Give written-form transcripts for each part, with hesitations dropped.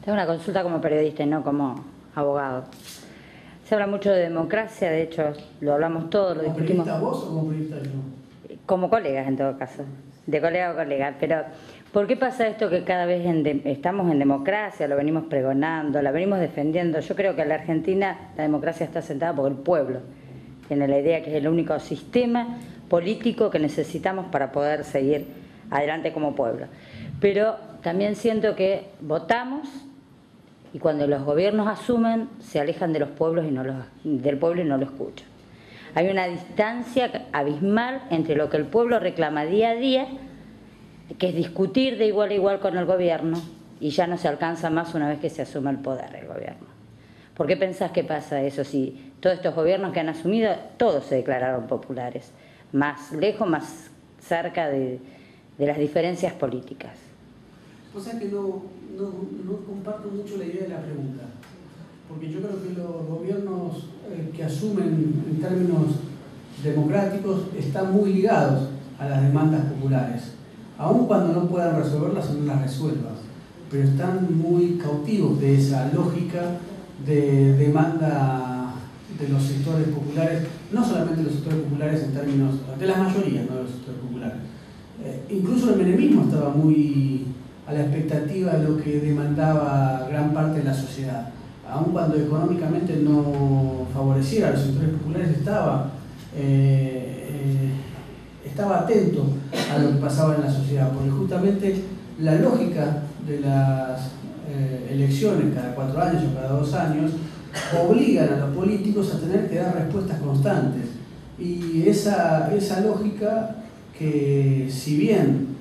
Tengo una consulta como periodista y no como abogado. Se habla mucho de democracia, de hecho lo hablamos todos, lo discutimos. ¿Como periodista vos o como periodista yo? Como colegas en todo caso, de colega a colega. Pero ¿por qué pasa esto que cada vez estamos en democracia, lo venimos pregonando, la venimos defendiendo? Yo creo que en la Argentina la democracia está sentada por el pueblo. Tiene la idea que es el único sistema político que necesitamos para poder seguir adelante como pueblo. Pero también siento que votamos y cuando los gobiernos asumen se alejan de los pueblos del pueblo y no lo escuchan. Hay una distancia abismal entre lo que el pueblo reclama día a día, que es discutir de igual a igual con el gobierno, y ya no se alcanza más una vez que se asume el poder del gobierno. ¿Por qué pensás que pasa eso? Si todos estos gobiernos que han asumido, todos se declararon populares, más lejos, más cerca de las diferencias políticas. O sea que no comparto mucho la idea de la pregunta, porque yo creo que los gobiernos que asumen en términos democráticos están muy ligados a las demandas populares, aun cuando no puedan resolverlas o no las resuelvan, pero están muy cautivos de esa lógica de demanda de los sectores populares, no solamente los sectores populares en términos de la mayoría, no de los sectores populares. Incluso el menemismo estaba muy a la expectativa de lo que demandaba gran parte de la sociedad. Aun cuando económicamente no favoreciera a los sectores populares, estaba atento a lo que pasaba en la sociedad, porque justamente la lógica de las elecciones cada 4 años o cada 2 años obligan a los políticos a tener que dar respuestas constantes. Y esa lógica que, si bien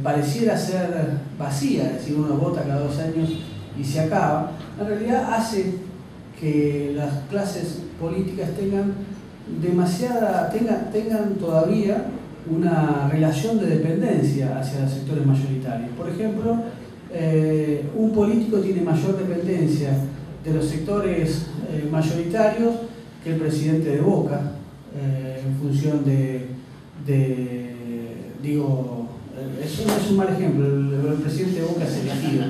pareciera ser vacía, es decir, uno vota cada 2 años y se acaba, en realidad hace que las clases políticas tengan todavía una relación de dependencia hacia los sectores mayoritarios. Por ejemplo, un político tiene mayor dependencia de los sectores mayoritarios que el presidente de Boca, en función eso no es un mal ejemplo, el presidente de Boca es elegido,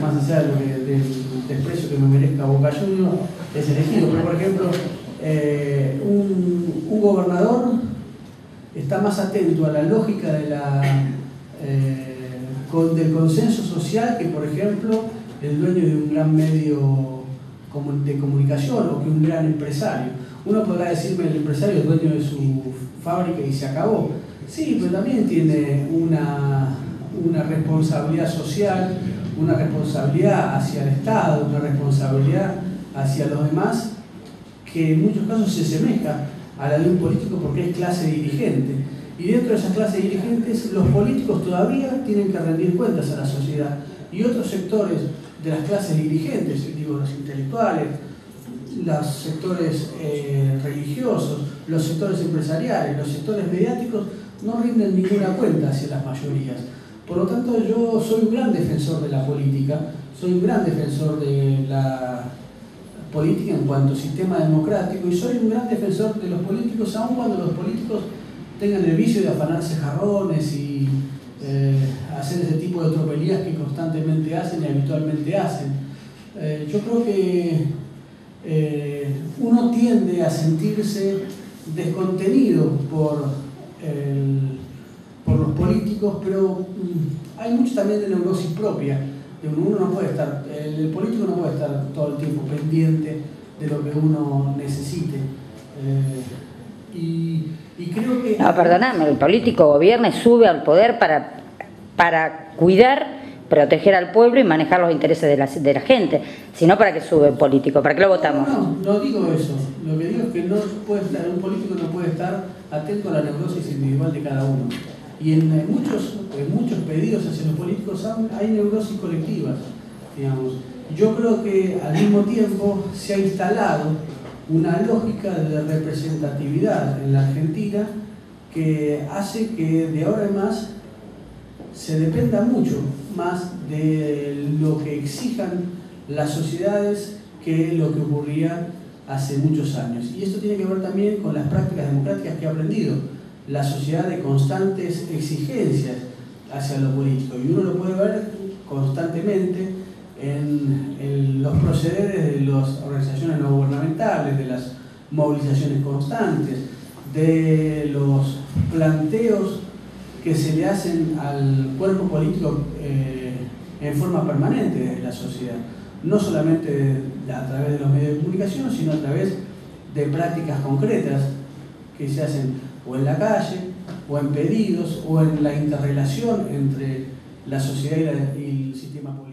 más allá del desprecio que me merezca Boca Juniors, es elegido, pero por ejemplo, un gobernador está más atento a la lógica del consenso social que, por ejemplo, el dueño de un gran medio de comunicación o que un gran empresario. Uno podrá decirme el empresario es dueño de su fábrica y se acabó. Sí, pero también tiene una responsabilidad social, una responsabilidad hacia el Estado, una responsabilidad hacia los demás, que en muchos casos se asemeja a la de un político porque es clase dirigente. Y dentro de esas clases dirigentes, los políticos todavía tienen que rendir cuentas a la sociedad. Y otros sectores de las clases dirigentes, digo, los intelectuales, los sectores religiosos, los sectores empresariales, los sectores mediáticos, no rinden ninguna cuenta hacia las mayorías. Por lo tanto, yo soy un gran defensor de la política, soy un gran defensor de la política en cuanto a sistema democrático y soy un gran defensor de los políticos, aun cuando los políticos tengan el vicio de afanarse jarrones y hacer ese tipo de tropelías que constantemente hacen y habitualmente hacen. Yo creo que uno tiende a sentirse descontenido por los políticos, pero hay mucho también de neurosis propia. Uno no puede estar, el político no puede estar todo el tiempo pendiente de lo que uno necesite. Y creo que... No, perdóname, el político gobierna y sube al poder para cuidar, proteger al pueblo y manejar los intereses de la gente, sino para que sube el político, ¿para qué lo votamos? No digo eso, lo que digo es que un político no puede estar atento a la neurosis individual de cada uno. Y en muchos pedidos hacia los políticos hay neurosis colectivas, digamos. Yo creo que al mismo tiempo se ha instalado una lógica de representatividad en la Argentina que hace que de ahora en más se dependa mucho más de lo que exijan las sociedades que lo que ocurría hace muchos años. Y esto tiene que ver también con las prácticas democráticas que ha aprendido la sociedad de constantes exigencias hacia lo político. Y uno lo puede ver constantemente en los procederes de las organizaciones no gubernamentales, de las movilizaciones constantes, de los planteos que se le hacen al cuerpo político en forma permanente desde la sociedad, no solamente a través de los medios de comunicación, sino a través de prácticas concretas que se hacen o en la calle, o en pedidos, o en la interrelación entre la sociedad y el sistema político.